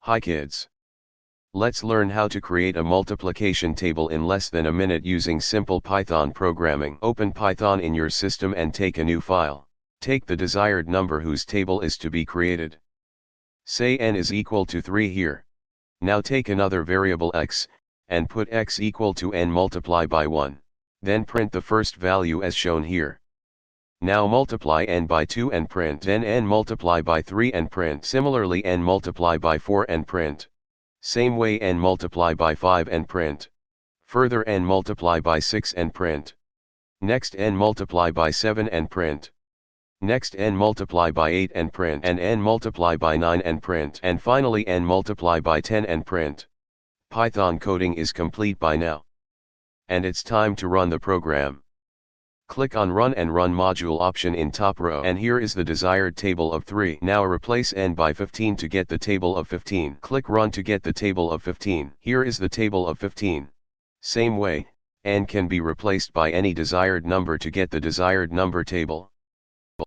Hi kids. Let's learn how to create a multiplication table in less than a minute using simple Python programming. Open Python in your system and take a new file. Take the desired number whose table is to be created. Say n is equal to 3 here. Now take another variable x, and put x equal to n multiply by 1. Then print the first value as shown here. Now multiply n by 2 and print. Then n multiply by 3 and print. Similarly n multiply by 4 and print. Same way n multiply by 5 and print. Further n multiply by 6 and print. Next n multiply by 7 and print. Next n multiply by 8 and print. And n multiply by 9 and print. And finally n multiply by 10 and print. Python coding is complete by now. And it's time to run the program. Click on Run and Run Module option in top row. And here is the desired table of 3. Now replace n by 15 to get the table of 15. Click Run to get the table of 15. Here is the table of 15. Same way, n can be replaced by any desired number to get the desired number table.